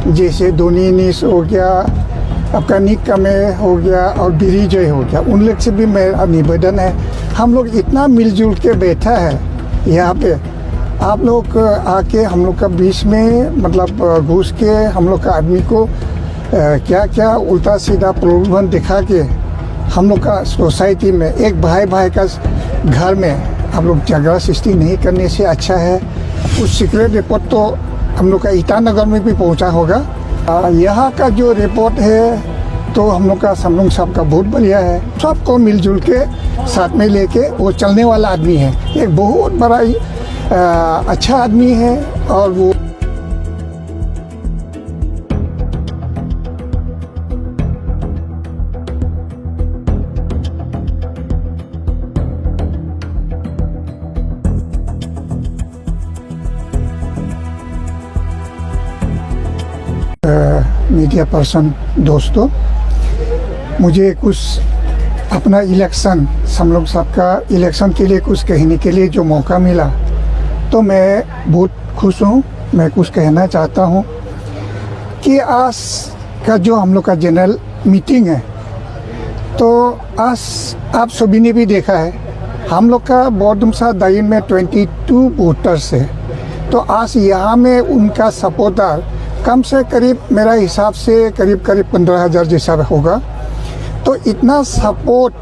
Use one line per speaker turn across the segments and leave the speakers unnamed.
जैसे धोनी निस हो गया, आपका निकमे हो गया और बिरिजय हो गया, उन लोग से भी मेरा निवेदन है, हम लोग इतना मिलजुल के बैठा है यहाँ पे, आप लोग आके हम लोग का बीच में मतलब घुस के हम लोग का आदमी को क्या क्या उल्टा सीधा प्रलोभन दिखा के हम लोग का सोसाइटी में एक भाई भाई का घर में आप लोग झगड़ा सृष्टि नहीं करने से अच्छा है। कुछ सीक्रेट रिपोर्ट तो हम लोग का ईटानगर में भी पहुंचा होगा। यहाँ का जो रिपोर्ट है तो हम लोग का समलुंग साहब का बहुत बढ़िया है, सबको मिलजुल के साथ में लेके वो चलने वाला आदमी है, एक बहुत बड़ा अच्छा आदमी है। और वो मीडिया पर्सन दोस्तों, मुझे कुछ अपना इलेक्शन समलुंग साहब का इलेक्शन के लिए कुछ कहने के लिए जो मौका मिला तो मैं बहुत खुश हूँ। मैं कुछ कहना चाहता हूँ कि आज का जो हम लोग का जनरल मीटिंग है तो आज आप सभी ने भी देखा है, हम लोग का बोर्डुमसा दायिन में 22 वोटर्स है, तो आज यहाँ में उनका सपोर्टर कम से करीब मेरा हिसाब से करीब 15,000 जैसा होगा। तो इतना सपोर्ट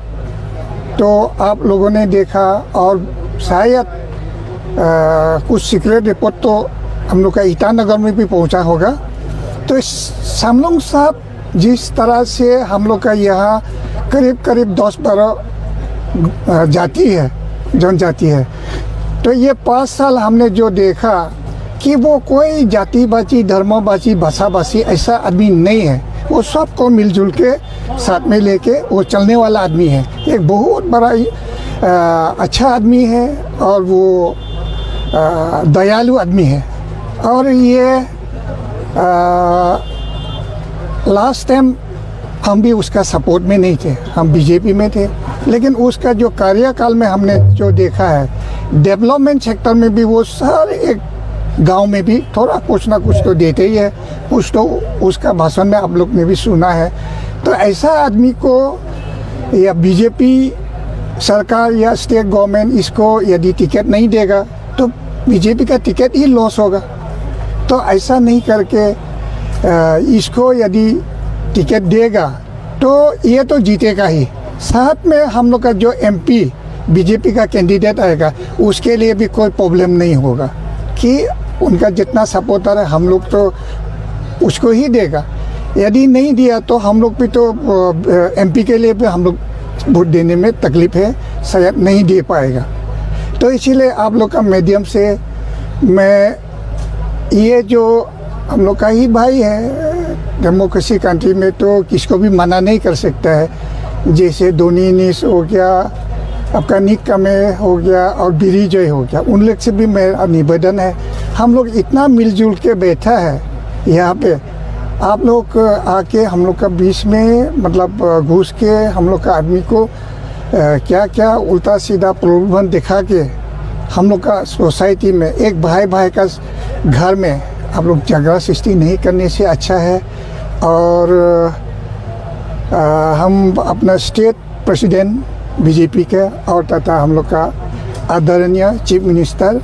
तो आप लोगों ने देखा और शायद कुछ सीक्रेट रिपोर्ट तो हम लोग का ईटानगर में भी पहुंचा होगा। तो समलुंग साहब जिस तरह से हम लोग का यहाँ करीब 10-12 जाति है, जनजाति है, तो ये 5 साल हमने जो देखा कि वो कोई जातिबाजी, धर्मबाजी, भाषाबाजी ऐसा आदमी नहीं है, वो सबको मिलजुल के साथ में लेके वो चलने वाला आदमी है, एक बहुत बड़ा अच्छा आदमी है और वो दयालु आदमी है। और ये लास्ट टाइम हम भी उसका सपोर्ट में नहीं थे, हम बीजेपी में थे, लेकिन उसका जो कार्यकाल में हमने जो देखा है डेवलपमेंट सेक्टर में भी वो सारे एक गांव में भी थोड़ा कुछ ना कुछ तो देते ही है, कुछ तो उसका भाषण में आप लोग ने भी सुना है। तो ऐसा आदमी को या बीजेपी सरकार या स्टेट गवर्नमेंट इसको यदि टिकट नहीं देगा तो बीजेपी का टिकट ही लॉस होगा। तो ऐसा नहीं करके इसको यदि टिकट देगा तो ये तो जीतेगा ही, साथ में हम लोग का जो एमपी बीजेपी का कैंडिडेट आएगा उसके लिए भी कोई प्रॉब्लम नहीं होगा कि उनका जितना सपोर्टर है हम लोग तो उसको ही देगा। यदि नहीं दिया तो हम लोग भी तो एमपी के लिए भी हम लोग वोट देने में तकलीफ है, शायद नहीं दे पाएगा। तो इसीलिए आप लोग का माध्यम से मैं ये जो हम लोग का ही भाई है, डेमोक्रेसी कंट्री में तो किसको भी मना नहीं कर सकता है। जैसे धोनी निस हो गया, आपका निकमे हो गया और बिरिजय हो गया, उन लोग से भी मेरा निवेदन है, हम लोग इतना मिलजुल के बैठा है यहाँ पे, आप लोग आके हम लोग का बीच में मतलब घुस के हम लोग का आदमी को क्या क्या उल्टा सीधा प्रलोभन दिखा के हम लोग का सोसाइटी में एक भाई भाई का घर में आप लोग झगड़ा सृष्टि नहीं करने से अच्छा है। और हम अपना स्टेट प्रेसिडेंट बीजेपी के और तथा हम लोग का आदरणीय चीफ मिनिस्टर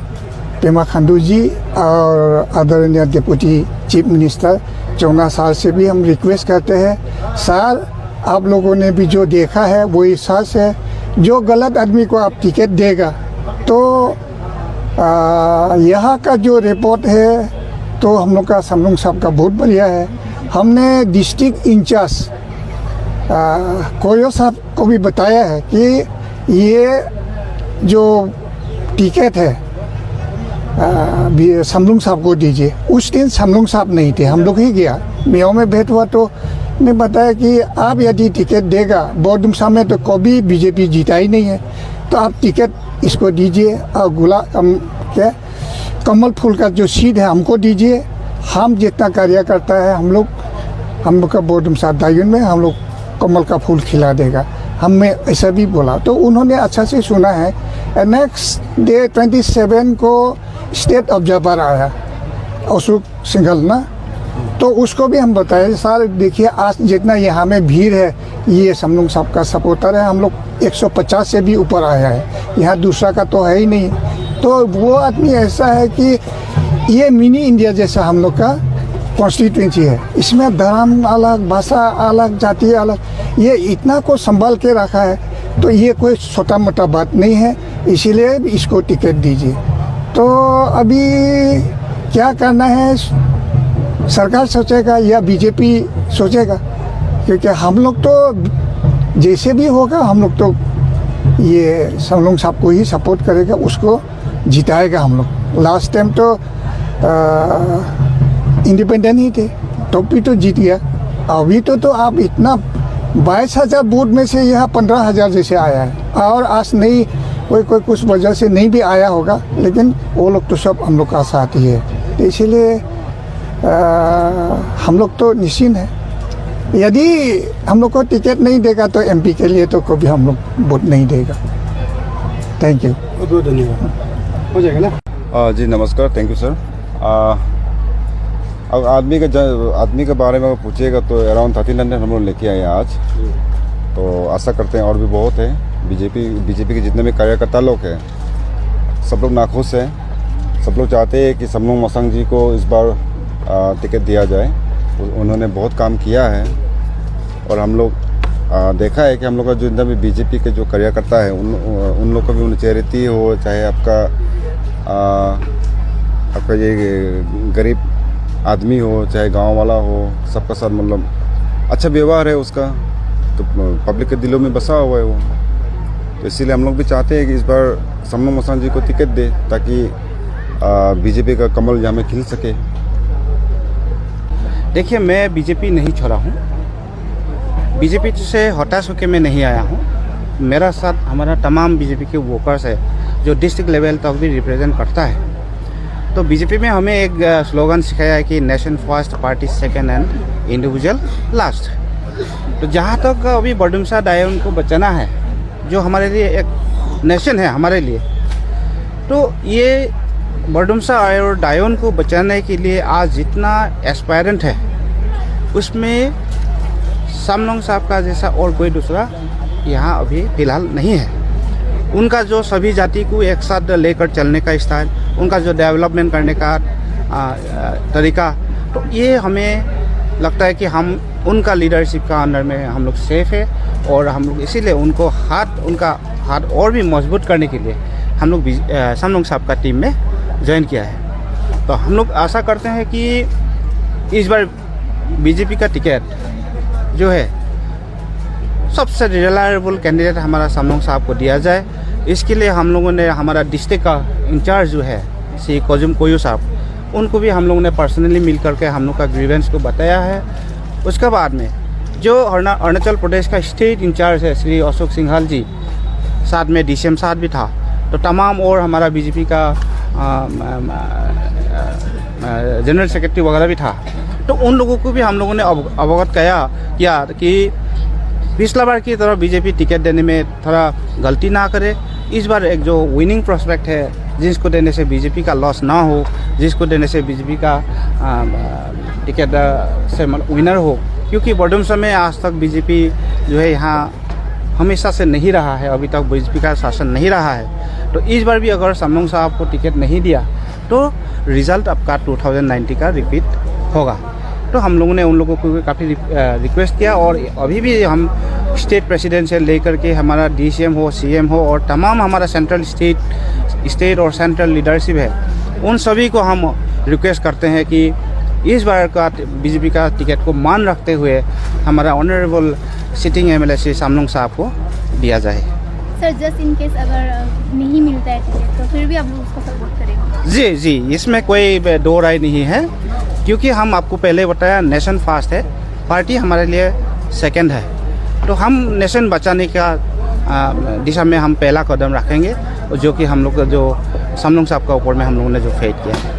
पेमा खांडू जी और आदरणीय डिप्टी चीफ मिनिस्टर चौना सर से भी हम रिक्वेस्ट करते हैं, सर आप लोगों ने भी जो देखा है वही सच है, जो गलत आदमी को आप टिकट देगा तो यहाँ का जो रिपोर्ट है तो हम लोग का समलुंग साहब का बहुत बढ़िया है। हमने डिस्ट्रिक्ट इंचार्ज कोयो साहब को भी बताया है कि ये जो टिकट है समलुंग साहब को दीजिए। उस दिन समलुंग साहब नहीं थे, हम लोग ही गया, मेयो में भेंट हुआ तो ने बताया कि आप यदि टिकट देगा, बोर्डुमसा में तो कभी बीजेपी जीता ही नहीं है, तो आप टिकट इसको दीजिए और क्या कमल फूल का जो सीड है हमको दीजिए, हम जितना कार्य करता है हम लोग का बोर्डुमसा दायिन में हम लोग कमल का फूल खिला देगा, हमें ऐसा भी बोला। तो उन्होंने अच्छा से सुना है। नेक्स्ट डे 27 को स्टेट ऑब्जर्वर आया अशोक सिंघल ना, तो तो उसको भी हम बताए सर देखिए आज जितना यहाँ में भीड़ है ये समनुंग साहब का सपोर्टर है, हम लोग 150 से भी ऊपर आया है, यहाँ दूसरा का तो है ही नहीं। तो वो आदमी ऐसा है कि ये मिनी इंडिया जैसा हम लोग का कॉन्स्टिट्यूंसी है, इसमें धर्म अलग, भाषा अलग, जाति अलग, ये इतना को संभाल के रखा है। तो ये कोई छोटा मोटा बात नहीं है, इसीलिए इसको टिकट दीजिए। तो अभी क्या करना है सरकार सोचेगा या बीजेपी सोचेगा, क्योंकि हम लोग तो जैसे भी होगा हम लोग तो ये समनुंग साहब को ही सपोर्ट करेगा, उसको जिताएगा हम लोग। लास्ट टाइम तो इंडिपेंडेंट ही थे तो भी तो जीत गया। अभी तो आप इतना 22,000 वोट में से यहाँ 15,000 जैसे आया है, और आज नहीं कोई कुछ वजह से नहीं भी आया होगा, लेकिन वो लोग तो सब हम लोग का साथ ही है। तो इसीलिए हम लोग तो निश्चिंत है। यदि हम लोग को टिकट नहीं देगा तो एमपी के लिए तो कभी हम लोग वोट नहीं देगा। थैंक यू,
बहुत बहुत धन्यवाद। हो जाएगा ना?
जी नमस्कार, थैंक यू सर। अब आदमी के बारे में पूछिएगा तो अराउंड 1300 हम लोग लेके आए आज। तो आशा करते हैं और भी बहुत है। बीजेपी के जितने भी कार्यकर्ता लोग हैं सब लोग नाखुश हैं। सब लोग चाहते हैं कि समनुंग मोसांग जी को इस बार टिकट दिया जाए। उन्होंने बहुत काम किया है और हम लोग देखा है कि हम लोग का जो जितना भी बीजेपी के जो कार्यकर्ता है उन लोग को भी उन चैरिटी हो, चाहे आपका ये गरीब आदमी हो, चाहे गांव वाला हो, सबका साथ मतलब अच्छा व्यवहार है उसका, तो पब्लिक के दिलों में बसा हुआ है वो। तो इसीलिए हम लोग भी चाहते हैं कि इस बार समनुंग मोसांग जी को टिकट दे ताकि बीजेपी का कमल यहाँ में खिल सके।
देखिए, मैं बीजेपी नहीं छोड़ा हूँ, बीजेपी से हताश होकर मैं नहीं आया हूँ। मेरा साथ हमारा तमाम बीजेपी के वर्कर्स है जो डिस्ट्रिक्ट लेवल तक भी रिप्रेजेंट करता है। तो बीजेपी में हमें एक स्लोगन सिखाया है कि nation first, party second and individual last. तो जहाँ तक अभी बडुमसा डायोन को बचाना है, जो हमारे लिए एक नेशन है हमारे लिए, तो ये बडुमसा और डायोन को बचाने के लिए आज जितना एस्पायरेंट है उसमें समनुंग साहब का जैसा और कोई दूसरा यहाँ अभी फ़िलहाल नहीं है। उनका जो सभी जाति को एक साथ लेकर चलने का स्टाइल, उनका जो डेवलपमेंट करने का तरीका, तो ये हमें लगता है कि हम उनका लीडरशिप का अंडर में हम लोग सेफ है। और हम लोग इसीलिए उनका हाथ और भी मजबूत करने के लिए हम लोग समनुंग साहब का टीम में ज्वाइन किया है। तो हम लोग आशा करते हैं कि इस बार बीजेपी का टिकट जो है सबसे रिलायबल कैंडिडेट हमारा समनुंग साहब को दिया जाए। इसके लिए हम लोगों ने हमारा डिस्ट्रिक्ट का इंचार्ज जो है श्री कोजुम कोयू साहब, उनको भी हम लोगों ने पर्सनली मिल करके हम लोग का ग्रीवेंस को बताया है। उसके बाद में जो अरुणाचल प्रदेश का स्टेट इंचार्ज है श्री अशोक सिंघाल जी, साथ में DCM साहब भी था, तो तमाम और हमारा बीजेपी का जनरल सेक्रेटरी वगैरह भी था। तो उन लोगों को भी हम लोगों ने अवगत किया कि पिछला बार की तरह बीजेपी टिकट देने में थोड़ा गलती ना करे। इस बार एक जो विनिंग प्रोस्पेक्ट है, जिसको देने से बीजेपी का लॉस ना हो, जिसको देने से बीजेपी का टिकट से विनर हो। क्योंकि बडुमसा में आज तक बीजेपी जो है यहाँ हमेशा से नहीं रहा है, अभी तक बीजेपी का शासन नहीं रहा है। तो इस बार भी अगर समनुंग साहब को टिकट नहीं दिया तो रिज़ल्ट आपका 2090 का रिपीट होगा। तो हम लोगों ने उन लोगों को काफ़ी रिक्वेस्ट किया, और अभी भी हम स्टेट प्रेसिडेंट से लेकर के हमारा DCM हो, CM हो, और तमाम हमारा स्टेट और सेंट्रल लीडरशिप है, उन सभी को हम रिक्वेस्ट करते हैं कि इस बार का बीजेपी का टिकट को मान रखते हुए हमारा ऑनरेबल सिटिंग MLA श्री समनुंग साहब को दिया जाए।
सर, जस्ट इन केस अगर नहीं मिलता है टिकट तो फिर भी आप लोग उसको सपोर्ट करेंगे? जी,
इसमें कोई दो राय नहीं है, क्योंकि हम आपको पहले बताया नेशन फर्स्ट है, पार्टी हमारे लिए सेकंड है। तो हम नेशन बचाने का दिशा में हम पहला कदम रखेंगे, जो कि हम लोग जो समनुंग साहब का ऊपर में हम लोगों ने जो फेट किया है।